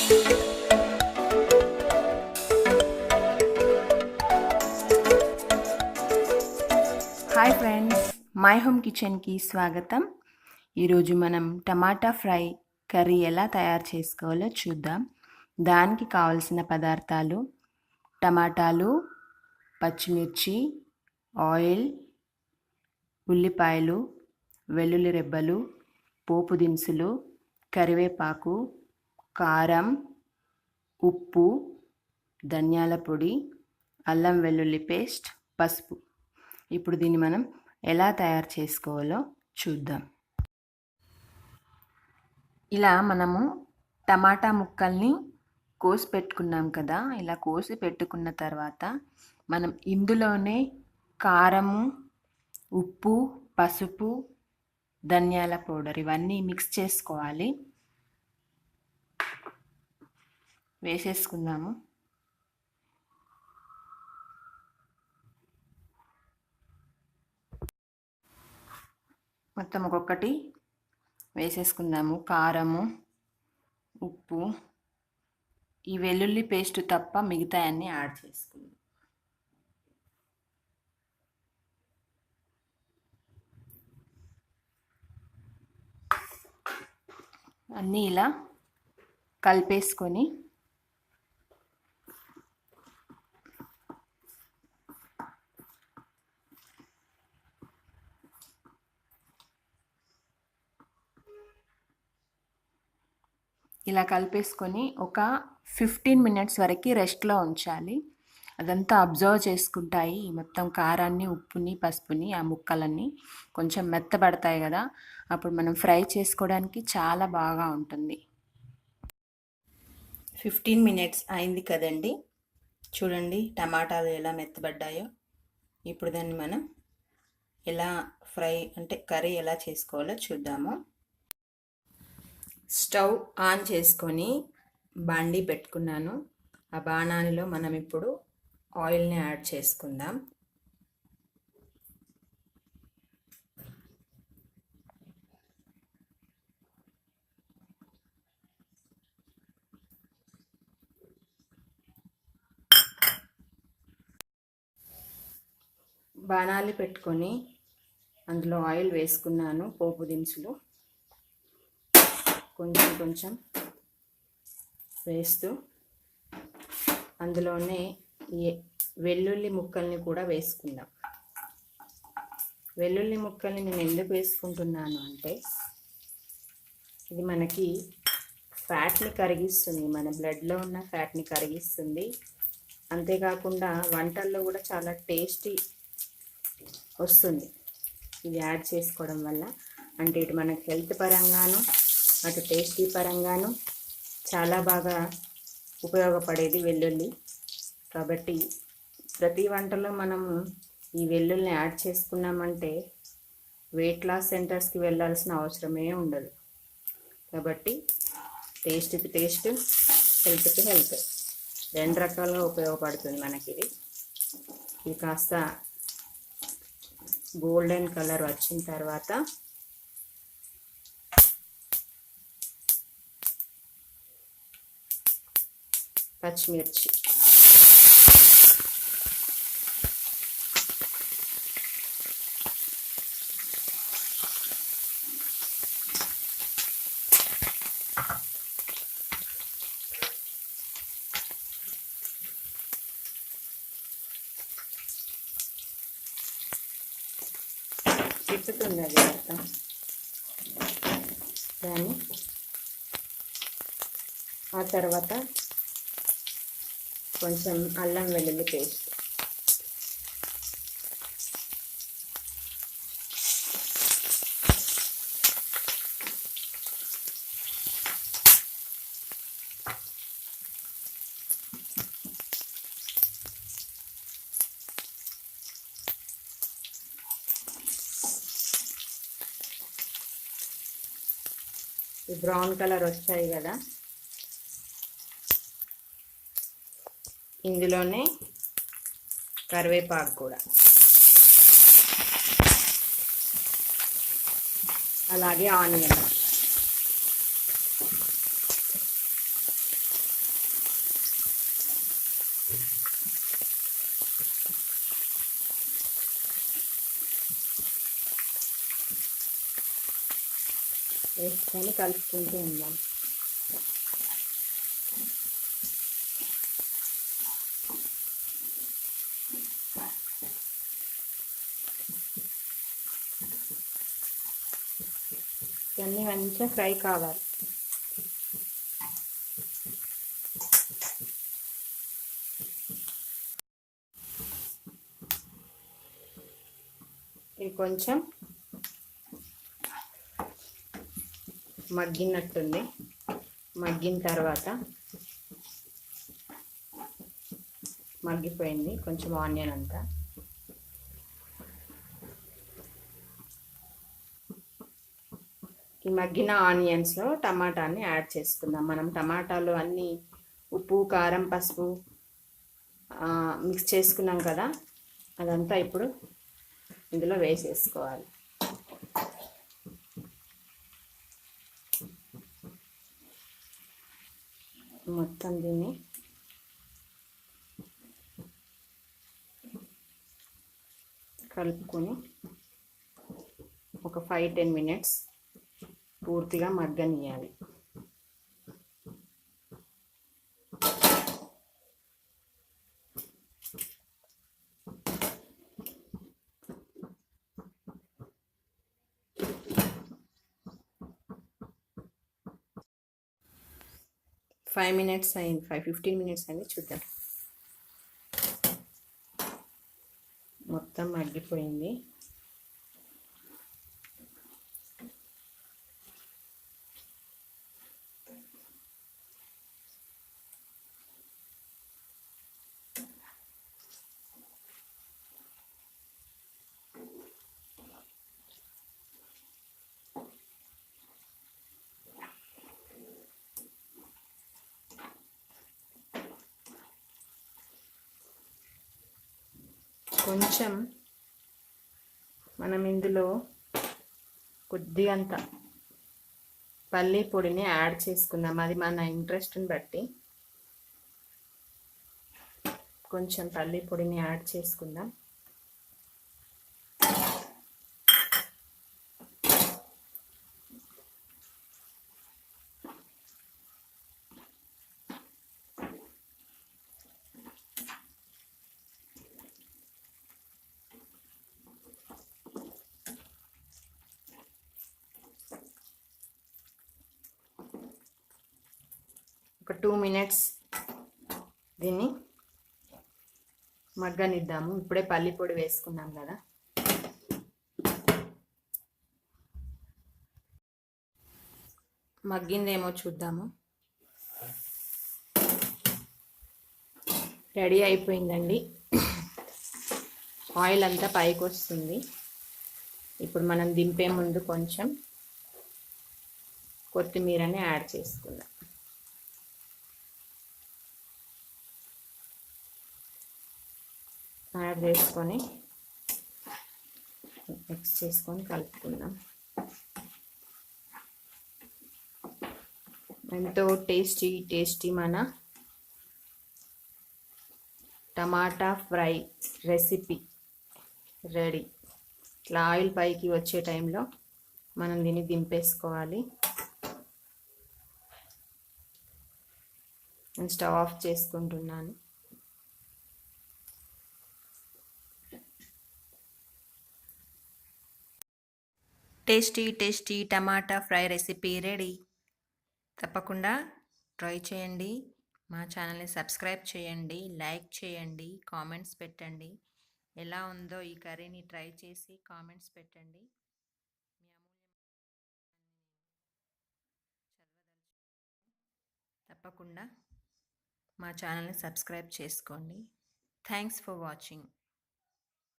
Hi friends, my home కిచెన్కి స్వాగతం. ఈరోజు మనం టమాటా ఫ్రై కర్రీ ఎలా తయారు చేసుకోవాలో చూద్దాం. దానికి కావలసిన పదార్థాలు: టమాటాలు, పచ్చిమిర్చి, ఆయిల్, ఉల్లిపాయలు, వెల్లుల్లి రెబ్బలు, పోపు దినుసులు, కరివేపాకు, కారం, ఉప్పు, ధనియాల పొడి, అల్లం వెల్లుల్లి పేస్ట్, పసుపు. ఇప్పుడు దీన్ని మనం ఎలా తయారు చేసుకోవాలో చూద్దాం. ఇలా మనము టమాటా ముక్కల్ని కోసి పెట్టుకున్నాం కదా. ఇలా కోసి పెట్టుకున్న తర్వాత మనం ఇందులోనే కారము, ఉప్పు, పసుపు, ధనియాల పౌడర్ ఇవన్నీ మిక్స్ చేసుకోవాలి. వేసేసుకుందాము. మొత్తం ఒక్కొక్కటి వేసేసుకుందాము. కారము, ఉప్పు, ఈ వెల్లుల్లి పేస్ట్ తప్ప మిగతా అన్నీ యాడ్ చేసుకుందాం. అన్నీ ఇలా కలిపేసుకొని ఒక 15 మినిట్స్ వరకు రెస్ట్లో ఉంచాలి. అదంతా అబ్జర్వ్ చేసుకుంటాయి. మొత్తం కారాన్ని, ఉప్పుని, పసుపుని ఆ ముక్కలన్నీ కొంచెం మెత్తబడతాయి కదా. అప్పుడు మనం ఫ్రై చేసుకోవడానికి చాలా బాగా ఉంటుంది. 15 మినిట్స్ అయింది కదండి. చూడండి టమాటాలు ఎలా మెత్తబడ్డాయో. ఇప్పుడు దాన్ని మనం ఎలా కర్రీ ఎలా చేసుకోవాలో చూద్దాము. స్టవ్ ఆన్ చేసుకొని బాండీ పెట్టుకున్నాను. ఆ బాణానిలో మనం ఇప్పుడు ఆయిల్ని యాడ్ చేసుకుందాం. బాణాలు పెట్టుకొని అందులో ఆయిల్ వేసుకున్నాను. పోపు దినుసులు కొంచెం కొంచెం వేస్తూ అందులోనే ఈ వెల్లుల్లి ముక్కల్ని కూడా వేసుకుందాం. వెల్లుల్లి ముక్కల్ని నేను ఎందుకు వేసుకుంటున్నాను అంటే ఇది మనకి ఫ్యాట్ని కరిగిస్తుంది, మన బ్లడ్లో ఉన్న ఫ్యాట్ని కరిగిస్తుంది. అంతేకాకుండా వంటల్లో కూడా చాలా టేస్టీ వస్తుంది ఇది యాడ్ చేసుకోవడం వల్ల. అంటే ఇటు మనకు హెల్త్ పరంగాను, అటు టేస్టీ పరంగాను చాలా బాగా ఉపయోగపడేది వెల్లుల్లి. కాబట్టి ప్రతి వంటలో మనము ఈ వెల్లుల్లిని యాడ్ చేసుకున్నామంటే వెయిట్ లాస్ సెంటర్స్కి వెళ్ళాల్సిన అవసరమే ఉండదు. కాబట్టి టేస్ట్కి టేస్ట్, హెల్త్కి హెల్త్, రెండు రకాలుగా ఉపయోగపడుతుంది మనకి ఇది కాస్త గోల్డెన్ కలర్ వచ్చిన తర్వాత పచ్చిమిర్చి, తిప్పుతుంది అది మొత్తం. దాన్ని ఆ తర్వాత కొంచెం అల్లం వెల్లుల్లి పేస్ట్, ఈ బ్రౌన్ కలర్ వచ్చాయి కదా, ఇందులోనే కరివేపాకు కూడా, అలాగే ఆనియన్. వేసుకొని కలుపుకుంటూ ఉందాం. ఇవన్నీ మంచిగా ఫ్రై కావాలి. ఇది కొంచెం మగ్గినట్టుంది. మగ్గిన తర్వాత మగ్గిపోయింది కొంచెం ఆనియన్ అంతా. ఈ మగ్గిన ఆనియన్స్లో టమాటాని యాడ్ చేసుకుందాం. మనం టమాటాలు అన్నీ ఉప్పు, కారం, పసుపు మిక్స్ చేసుకున్నాం కదా, అదంతా ఇప్పుడు ఇందులో వేసేసుకోవాలి. మొత్తం దీన్ని కలుపుకొని ఒక 5-10 మినిట్స్ పూర్తిగా మగ్గనియాలి. ఫైవ్ 15 మినిట్స్ అయింది, చూద్దాం. మొత్తం మగ్గిపోయింది. కొంచెం మనం ఇందులో కొద్దిగంత పల్లి పొడిని యాడ్ చేసుకుందాం. అది మన ఇంట్రెస్ట్ని బట్టి కొంచెం పల్లి పొడిని యాడ్ చేసుకుందాం. ఒక 2 మినిట్స్ దీన్ని మగ్గనిద్దాము. ఇప్పుడే పల్లి పొడి వేసుకున్నాం కదా. మగ్గిందేమో చూద్దాము. రెడీ అయిపోయిందండి. ఆయిల్ అంతా పైకి వస్తుంది. ఇప్పుడు మనం దింపే ముందు కొంచెం కొత్తిమీరని యాడ్ చేసుకుందాం. యాడ్ చేసుకొని మిక్స్ చేసుకొని కలుపుకుందాం. ఎంతో టేస్టీ మన టమాటా ఫ్రై రెసిపీ రెడీ. ఇట్లా ఆయిల్ పైకి వచ్చే టైంలో మనం దీన్ని దింపేసుకోవాలి. నేను స్టవ్ ఆఫ్ చేసుకుంటున్నాను. Tasty tomato fry recipe ready. తప్పకుండా ట్రై చేయండి. మా ఛానల్ని సబ్స్క్రైబ్ చేయండి, లైక్ చేయండి, కామెంట్స్ పెట్టండి. ఎలా ఉందో ఈ కర్రీని ట్రై చేసి కామెంట్స్ పెట్టండి. తప్పకుండా మా ఛానల్ని సబ్స్క్రైబ్ చేసుకోండి. Thanks for watching.